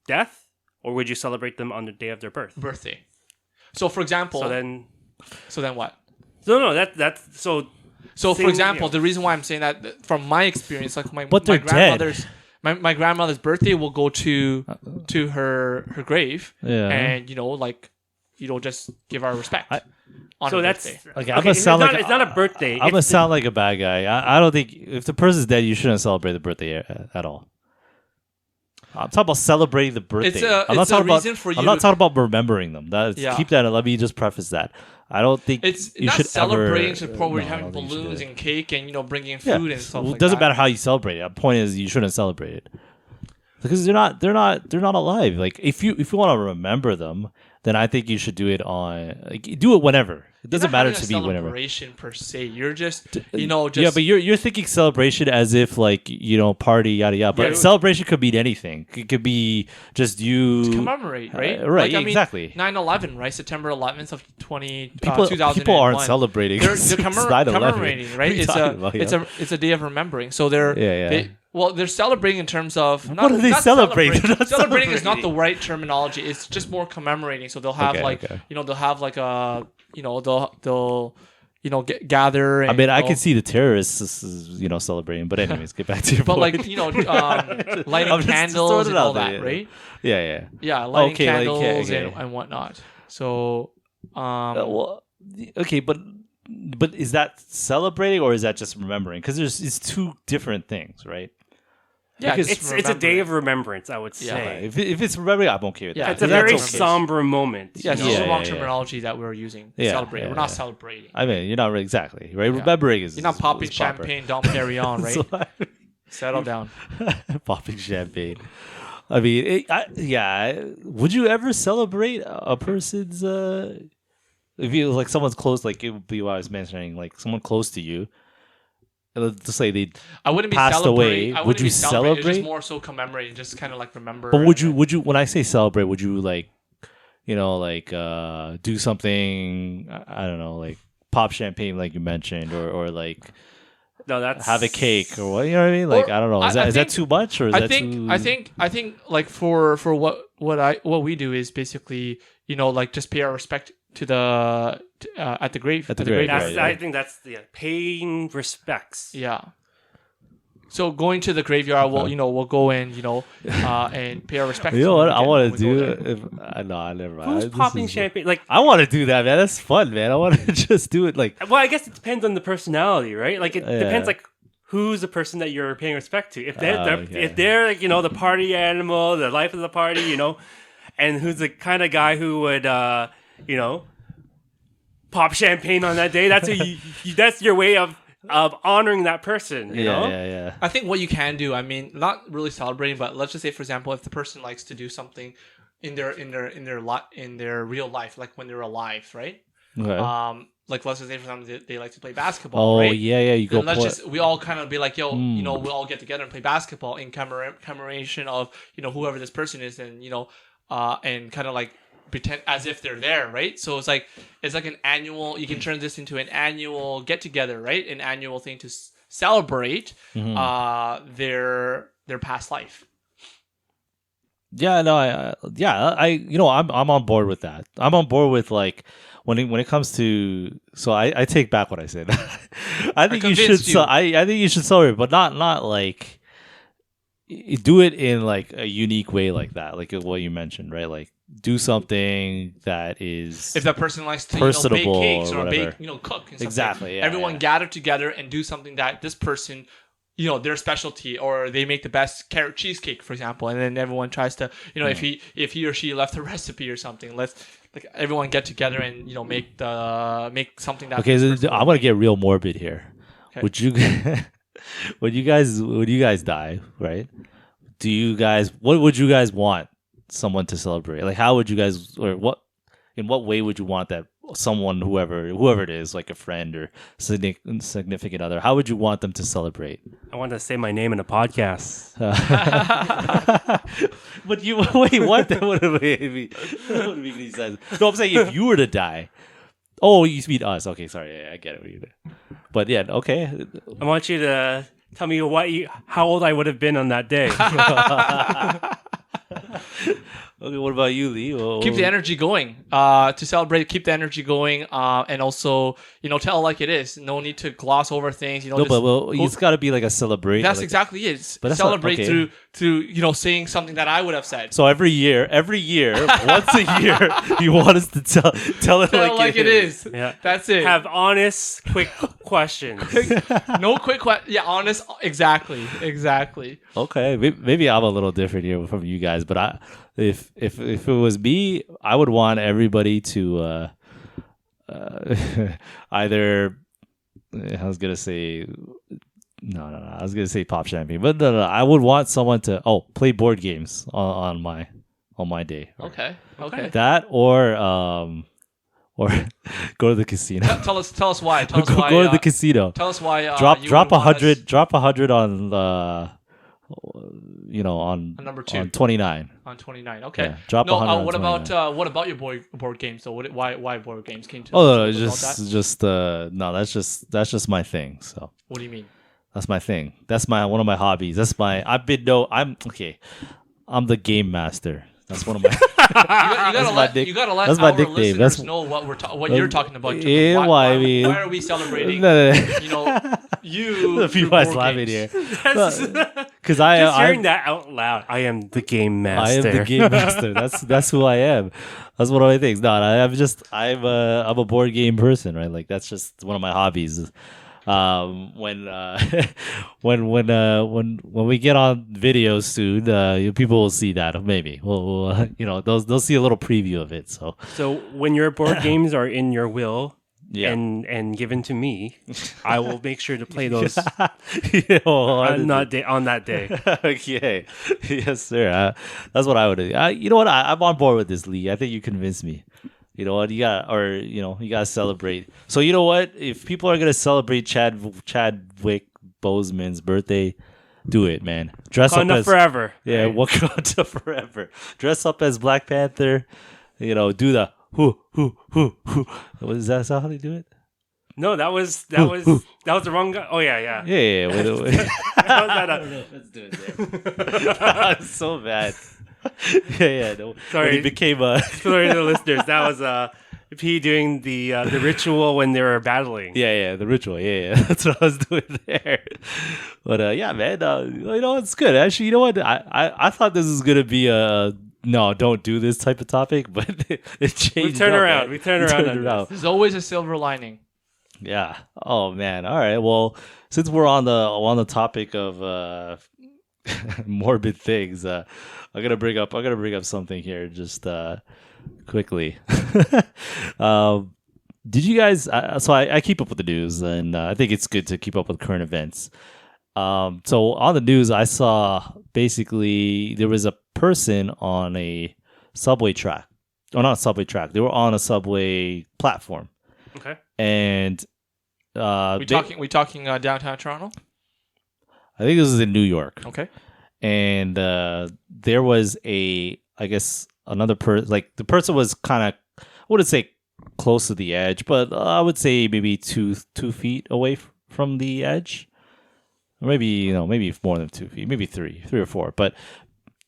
death, or would you celebrate them on the day of their birth? Birthday. So for example, So then what? no, that's so. So for Same, example, the reason why I'm saying that from my experience, like my But they're grandmother's my grandmother's birthday will go to her grave, Yeah. and just give our respect on So her that's birthday. Okay, okay, I'm gonna it's sound not, like it's not a birthday. I'm gonna It's- sound like a bad guy. I don't think if the person's dead, you shouldn't celebrate the birthday at all. I'm talking about celebrating the birthday. I'm not talking reason about. for you I'm not to- talking about remembering them. Yeah. Keep that. Let me just preface that. I don't think It's you not should celebrating ever, to the point where no, you're I having don't think you should balloons do it. and cake and bringing Yeah. food and stuff Well, like it doesn't that. matter how you celebrate it. The point is you shouldn't celebrate it because they're not alive. Like if you want to remember them, then I think you should do it do it whenever. It doesn't matter to me whenever. Celebration per se. You're just just Yeah, but you're thinking celebration as if party yada yada. But Yeah. celebration could mean anything. It could be just you commemorate, right? right, Like, I mean, exactly. 9/11, right? September 11th of 2000. People aren't celebrating. They're since 9/11. commemorating, What are right? you talking about? It's a day of remembering. So they're Yeah. they're celebrating in terms of What do they not celebrate? celebrating. They're not Celebrating is not celebrating. the right terminology. It's just more commemorating. So they'll have Okay. they'll have like a they'll gather. And, I mean, I can see the terrorists, celebrating. But anyways, get back to your But point. lighting I'm just candles throwing it and out all there, that, yeah. right? yeah. Yeah, lighting Okay, candles okay. and whatnot. So, Well, okay, but is that celebrating or is that just remembering? Because it's two different things, right? Yeah, Because just It's a day of remember remembrance, I would Yeah. say. if it's remembering, I'm okay with Yeah, that. It's a That's very okay. somber moment. it. Yeah, you it's know? just Yeah, the wrong yeah, yeah. terminology that we're using. Yeah, Celebrate. yeah, We're not yeah. celebrating. I mean, you're not exactly right. Yeah. Remembering is You're not popping is proper. champagne, Dom Perignon, right? So- Settle down. popping champagne. I mean, yeah. Would you ever celebrate a person's? If you like someone's close, like it would be what I was mentioning, like someone close to you. Let's say they. I wouldn't be Passed celebrating. away, I would wouldn't you be celebrating. It's celebrate? just more so commemorate, just kind of like remember. But would and- you? When I say celebrate, would you like, like do something? I don't know, like pop champagne, like you mentioned, or like No, that's have a cake, or what? You know what I mean? Like Or I don't know. Is I that think- too much, or is I that think too? I think like for what we do is basically like just pay our respect to the at the grave At the grave, That's, right, I think that's paying respects. Yeah. So going to the graveyard, we'll go in, and pay our respects. You know what I when want we to go do? there. If I never mind. Who's This popping is- champagne? Like, I want to do that, man. That's fun, man. I want to just do it. Like, well, I guess it depends on the personality, right? Like, it Yeah. depends, like, who's the person that you're paying respect to. If they're, Okay. if they're like, the party animal, the life of the party, and who's the kind of guy who would, pop champagne on that day. That's that's your way of honoring that person. You know? yeah. I think what you can do, I mean, not really celebrating, but let's just say, for example, if the person likes to do something in their real life, like when they're alive, right? Okay. Like let's just say for example, they like to play basketball, Oh right? yeah. You go. Then let's play- just we all kind of be like, yo, Hmm. we all get together and play basketball in commemoration of whoever this person is, and and kind of like pretend as if they're there, right? So it's like an annual. You can turn this into an annual get together, right? An annual thing to celebrate Mhm. their past life. Yeah, no, I'm on board with that. I'm on board with like when it comes to. So I take back what I said. I think you should. convinced you. I think you should celebrate, but not like do it in like a unique way like that, like what you mentioned, right? Like do something that is If that person likes to Personable bake cakes or or bake whatever. cook and stuff, Exactly, yeah, everyone yeah. gather together and do something that this person their specialty, or they make the best carrot cheesecake, for example, and then everyone tries to if he or she left a recipe or something, let's like everyone get together and make something that Okay, so I'm gonna get real morbid here. Okay. Would you, when you guys die, right? What would you guys want someone to celebrate? Like, how would you guys, or in what way would you want that someone, whoever it is, like a friend or significant other, how would you want them to celebrate? I want to say my name in a podcast. But you wait, what? That wouldn't make any sense. No, I'm saying if you were to die. Oh, you mean us? Okay, sorry, yeah, I get it. What you mean. But yeah, okay. I want you to tell me how old I would have been on that day. Okay, what about you, Lee? keep the energy going to celebrate, keep the energy going, and also tell like it is. No need to gloss over things, No, but it's got to be like a celebration. that's like, exactly it. But that's not- Celebrate okay. through saying something that I would have said. So every year, once a year, you want us to tell it Tell like it is. Yeah. That's it. Have honest, quick questions. No quick honest. Exactly. Okay, maybe I'm a little different here from you guys, but if it was me, I would want everybody to either. I was gonna say no. I was gonna say pop champagne, but no. I would want someone to play board games on my day. Okay. That or go to the casino. Tell us why. Tell us why. Go to the casino. Tell us why. Drop you drop would want us- 100. Drop 100 on the. On number 2. on 29. On 29. Okay. Yeah, drop no. 100 on What 29. about what about your board games? So why board games? Can you tell Oh us a no, little bit about that? no, that's just my thing. So What do you mean? that's my thing. That's one of my hobbies. I'm okay. I'm the game master. That's one of my. You gotta let that's my our nickname. listeners That's- know what you're talking about. Too. Yeah, Why, I mean, why are we celebrating? No. You. The through people are board laughing games? here Just because I hearing that out loud. I am the game I master. am the game master. That's who I am. That's one of my things. No, I'm a board game person, right? Like that's just one of my hobbies. When when we get on video soon, people will see that. Maybe we'll they'll see a little preview of it. So when your board games are in your will yeah. and given to me, I will make sure to play those on on that day. Okay, yes, sir. That's what I would do. You know what? I'm on board with this, Lee. I think you convinced me. You know what? You gotta celebrate. So you know what? If people are gonna celebrate Chadwick Boseman's birthday, do it, man. Dress up Wakanda as forever. Yeah, Wakanda forever. Dress up as Black Panther. Do the who. Is that how they do it? No, that was the wrong guy. Oh yeah. Yeah. Wait. Let's do it there. So bad. Yeah. No. Sorry. When he became Sorry to the listeners. That was P doing the ritual when they were battling. Yeah, the ritual. Yeah. That's what I was doing there. But yeah, man. It's good. Actually, you know what? I thought this was gonna be a no, don't do this type of topic, but it changed. We turn around. We turn around. There's always a silver lining. Yeah. Oh man. All right. Well, since we're on the topic of morbid things, I'm gonna bring up something here just quickly. Did you guys? So I keep up with the news, and I think it's good to keep up with current events. So on the news, I saw basically there was a person on a subway track, or not a subway track. They were on a subway platform. Okay. And we talking downtown Toronto? I think this is in New York. Okay. And there was another person. Like the person was kind of, I wouldn't say close to the edge, but I would say maybe 2 feet away from the edge. Or maybe more than 2 feet, maybe 3 or 4. But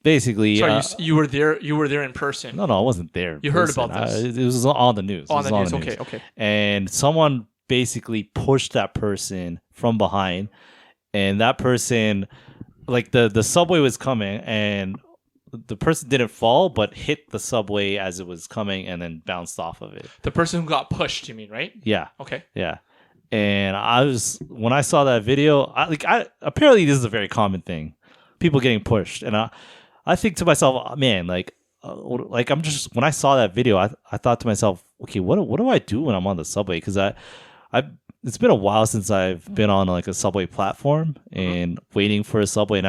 basically, sorry, you were there. You were there in person. No, I wasn't there. You heard about this? It was on the news. On the news. Okay. And someone basically pushed that person from behind, and that person, like the subway was coming, and the person didn't fall, but hit the subway as it was coming, and then bounced off of it. The person who got pushed, you mean, right? Yeah. Okay. Yeah. And when I saw that video, apparently this is a very common thing, people getting pushed, and I think to myself, man, I'm just, when I saw that video, I thought to myself, okay, what do I do when I'm on the subway? Because it's been a while since I've been on like a subway platform and waiting for a subway,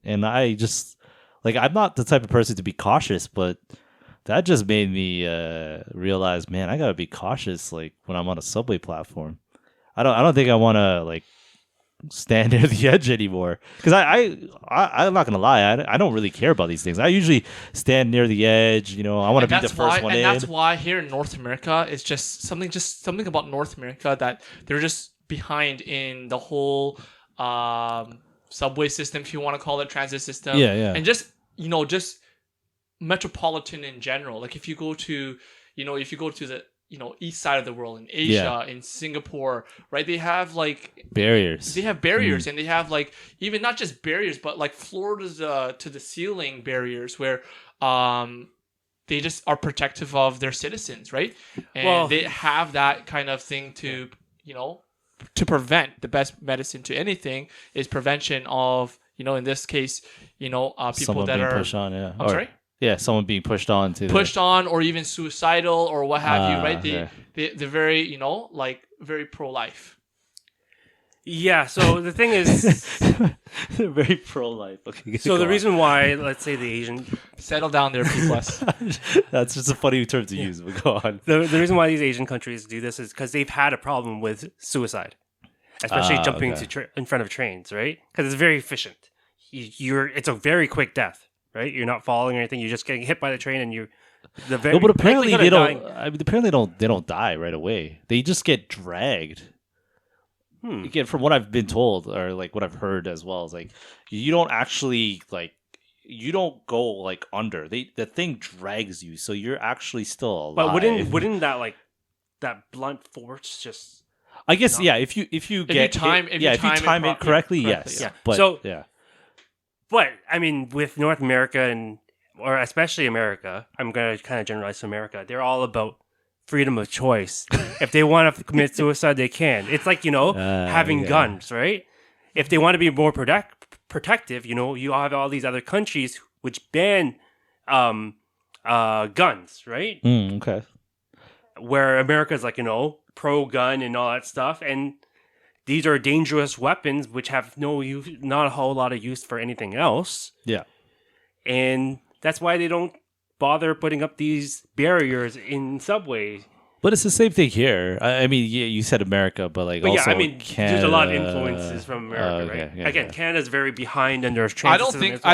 and I just I'm not the type of person to be cautious, but that just made me realize, man, I gotta be cautious when I'm on a subway platform. I don't think I want to stand near the edge anymore, because I'm not gonna lie, I don't really care about these things. I usually stand near the edge. I want to be the first one in. And that's why here in North America, it's just something about North America that they're just behind in the whole subway system, if you want to call it, transit system. Yeah. And just metropolitan in general. Like if you go to the east side of the world, in Asia, in Singapore, right? They have barriers. They have barriers, and they have even not just barriers, but floor to the ceiling barriers where they just are protective of their citizens, right? And they have that kind of thing to prevent. The best medicine to anything is prevention of, in this case, people someone that being are pushed on. Yeah. I'm sorry. Yeah, someone being pushed on or even suicidal or what have you, right? They're very, very pro-life. Yeah, so the thing is... they're very pro-life. Okay, so the reason why, let's say the Asian... Settle down there, people. That's just a funny term to use, but go on. The reason why these Asian countries do this is because they've had a problem with suicide. Especially jumping in front of trains, right? Because it's very efficient. It's a very quick death. Right, you're not falling or anything. You're just getting hit by the train, and but apparently they don't. Apparently they don't die right away. They just get dragged. Again, from what I've been told, or what I've heard as well, is you don't actually you don't go under. The thing drags you, so you're actually still alive. But wouldn't that that blunt force just? I guess if you time it correctly, yes. Yeah. But yeah. But, I mean, with North America or especially America, I'm going to kind of generalize to America, they're all about freedom of choice. If they want to commit suicide, they can. It's like, having yeah. guns, right? If they want to be more protective, you have all these other countries which ban guns, right? Okay. Where America's like, pro-gun and all that stuff. And these are dangerous weapons which have no use, not a whole lot of use for anything else. Yeah. And that's why they don't bother putting up these barriers in subways. But it's the same thing here. I mean, yeah, you said America, but like also Canada. There's a lot of influences from America, right? Yeah, Again, Canada's very behind in their transit I don't system think as well.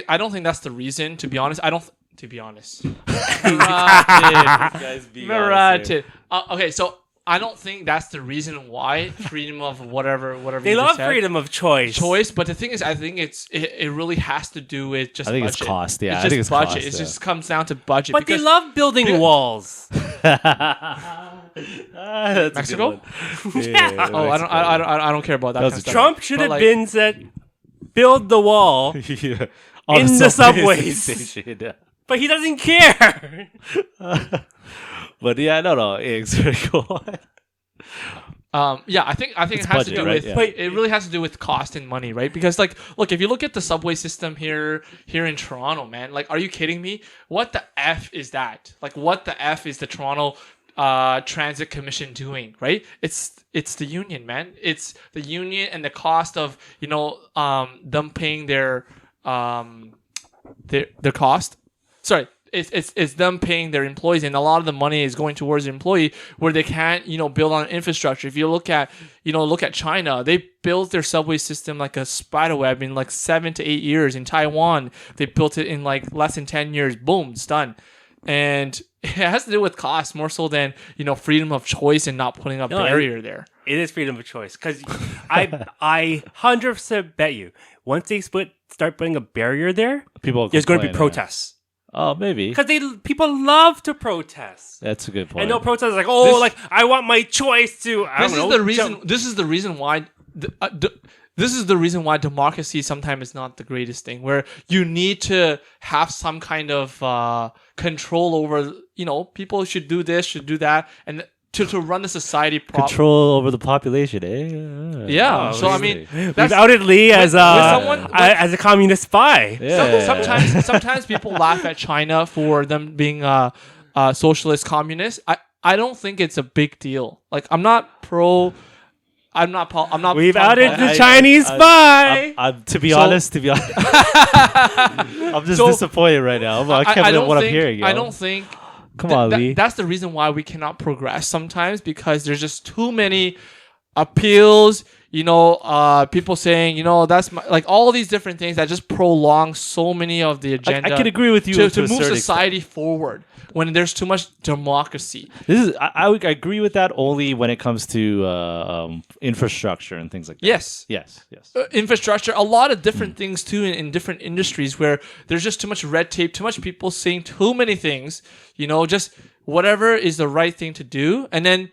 I don't think that's the reason. To be honest, to be honest. Marathi. Okay, so I don't think that's the reason why freedom of whatever They you just love said. freedom of choice. But the thing is, I think it really has to do with just I think budget. it's cost. Yeah, It's I just think it's budget. cost. It Yeah. just comes down to budget. But they because love building walls. That's a good Mexico? one. Yeah, Oh, Mexico. I don't care about that. That was kind of a stuff. Trump should But, have like, been said, build the wall, Yeah. On In a the subway subways. station, yeah. but he doesn't care. But yeah, no, it's very cool. Yeah, I think it It's has budget, to do right? with Yeah. but it really has to do with cost and money, right? Because like, look, if you look at the subway system here in Toronto, man, like, are you kidding me? What the F is that? Like, what the F is the Toronto Transit Commission doing? Right? It's the union, man. It's the union and the cost of them paying their cost. Sorry. It's them paying their employees, and a lot of the money is going towards the employee, where they can't build on infrastructure. If you look at China, they built their subway system like a spider web in like 7 to 8 years. In Taiwan, they built it in like less than 10 years. Boom, it's done. And it has to do with cost more so than freedom of choice and not putting a barrier there. It is freedom of choice because I 100% bet you once they start putting a barrier there, People there's going to be complain, protests Oh, maybe. because people love to protest. That's a good point. And they'll protest like, I want my choice to. This is the reason why. This is the reason why democracy sometimes is not the greatest thing. Where you need to have some kind of control over. People should do this, should do that, and to run the society properly. Control over the population, eh? Yeah. Oh, So I really? mean, We've outed Lee as a communist spy. Yeah. Sometimes people laugh at China for them being socialist communist. I don't think it's a big deal. Like, I'm not pro. I'm not. We've pro- outed the I- Chinese spy. To be honest, I'm just disappointed right now. I can't believe what I'm hearing. I don't think. Come on, Lee. That's the reason why we cannot progress sometimes, because there's just too many appeals. People saying, that's like all these different things that just prolong so many of the agenda. I can agree with you to a move certain society forward when there's too much democracy. I agree with that only when it comes to infrastructure and things like that. Yes. Yes. Infrastructure, a lot of different things too in different industries where there's just too much red tape, too much people saying too many things, just whatever is the right thing to do, and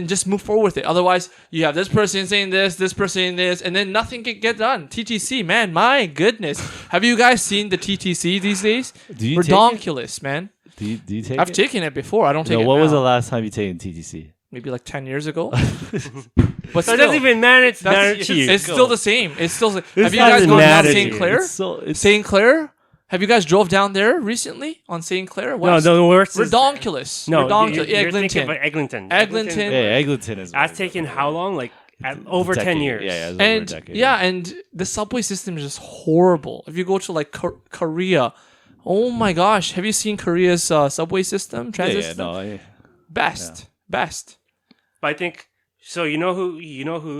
just move forward with it. Otherwise, you have this person saying this person saying this, and then nothing can get done. TTC, man, my goodness. Have you guys seen the TTC these days? Do you take Redonkulous, man. Do you take I've it? taken it before. I don't take it What was now. the last time you taken TTC? Maybe like 10 years ago. But So it still, doesn't even matter to you. it's still the same. It's still. Have you doesn't guys gone down matter to St. you. Clair? It's St. Clair? Have you guys drove down there recently on St. Clair? No, the worst is... Redonkulous. No, Redonkulous. you're thinking about Eglinton. Eglinton. Yeah, Eglinton is. That's taken how long? Like over 10 years. Yeah, it's over a And decade. and the subway system is just horrible. If you go to like Korea, oh my gosh, have you seen Korea's subway system, transit system? Best. But I think so. You know who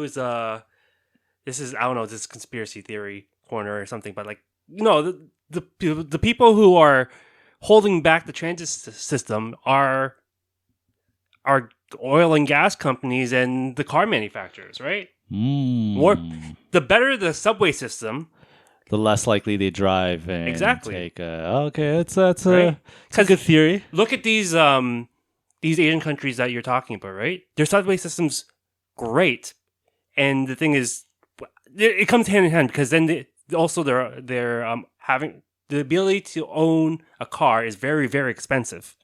is this is, I don't know, this is conspiracy theory corner or something, but like, the people who are holding back the transit system are oil and gas companies and the car manufacturers, right? The better the subway system, the less likely they drive and Exactly. take. Okay, that's Right? it's a good theory. look at these Asian countries that you're talking about, right? Their subway system's great, and the thing is, it comes hand in hand because then they're having the ability to own a car is very, very expensive,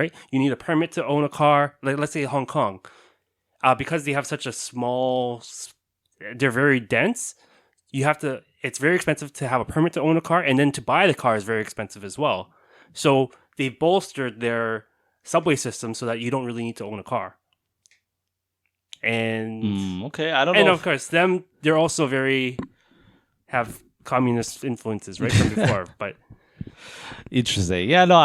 right? You need a permit to own a car. Like, let's say Hong Kong, because they have such a they're very dense. It's very expensive to have a permit to own a car, and then to buy the car is very expensive as well. So they bolstered their subway system so that you don't really need to own a car. And okay, I don't know. And of course, they're also have communist influences right from before, but Interesting. Yeah, no,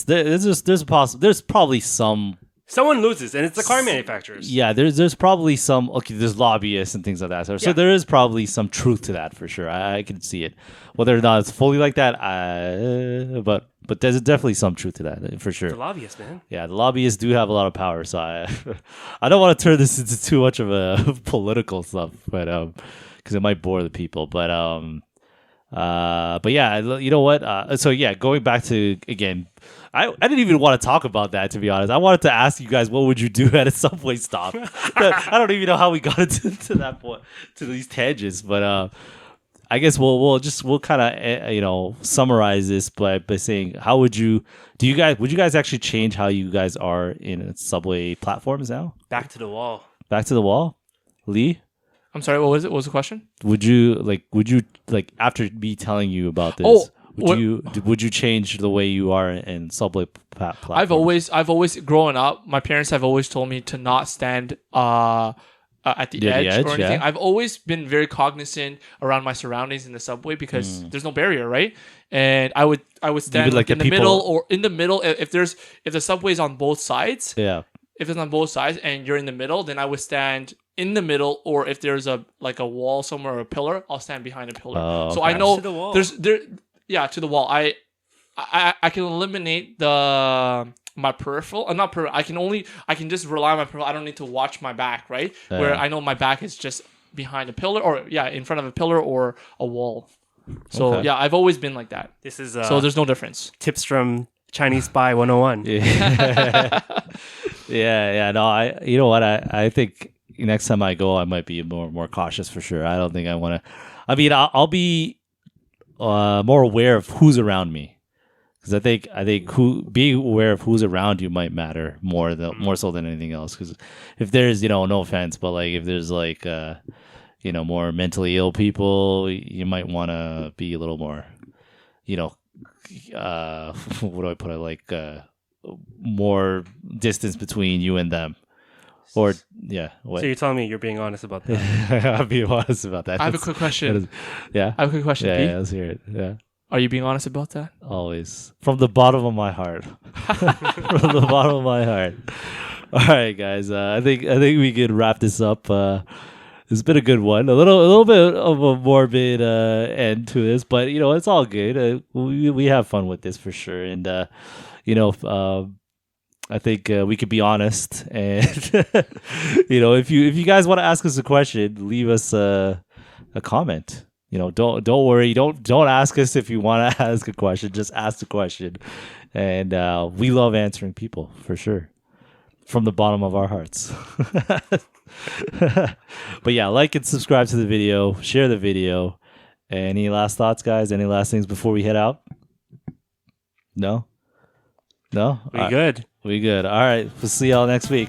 there's probably some. Someone loses, and it's the car manufacturers. Yeah, there's probably some. Okay, there's lobbyists and things like that. So there is probably some truth to that for sure. I can see it. Whether or not it's fully like that, but there's definitely some truth to that for sure. The lobbyists, man. Yeah, the lobbyists do have a lot of power. So I don't want to turn this into too much of a political stuff, but because it might bore the people. But yeah, you know what? So yeah, going back to again. I didn't even want to talk about that, to be honest. I wanted to ask you guys, what would you do at a subway stop? I don't even know how we got to that point, to these tangents, but I guess we'll kind of summarize this by saying, how would you guys actually change how you guys are in subway platforms now? Back to the wall. Back to the wall, Lee. I'm sorry. What was it? What was the question? Would you after me telling you about this? Oh. Would you change the way you are in subway platforms? I've always growing up, my parents have always told me to not stand at the edge or anything. Yeah. I've always been very cognizant around my surroundings in the subway because there's no barrier, right? And I would stand like in the the people... middle or in the middle if the subway's on both sides. Yeah. If it's on both sides and you're in the middle, then I would stand in the middle, or if there's a wall somewhere or a pillar, I'll stand behind a pillar. Oh, okay. So I know to the wall. Yeah, to the wall. I can eliminate my peripheral. I can just rely on my peripheral. I don't need to watch my back, right? Where I know my back is just behind a pillar, or in front of a pillar or a wall. So Okay. yeah, I've always been like that. This is So there's no difference. tips from Chinese Spy 101. Yeah. No, you know what? I think next time I go, I might be more cautious for sure. I don't think I want to. I mean, I'll be more aware of who's around me, because I think being aware of who's around you might matter more so than anything else. Because if there's no offense, but like if there's like more mentally ill people, you might want to be a little more what do I put it, like more distance between you and them. Or what? So you're telling me you're being honest about that? I'll be honest about that. I have a quick question. Yeah. I have a quick question. Pete. Yeah, let's hear it. Yeah. Are you being honest about that? Always. From the bottom of my heart. From the bottom of my heart. All right, guys. I think we could wrap this up. It's been a good one. A little bit of a morbid end to this, but it's all good. We have fun with this for sure. And I think we could be honest, and if you guys want to ask us a question, leave us a comment. Don't worry, don't ask us if you want to ask a question. Just ask the question, and we love answering people for sure, from the bottom of our hearts. But yeah, like and subscribe to the video, share the video. Any last thoughts, guys? Any last things before we head out? No. We good. We good. All right. We'll see y'all next week.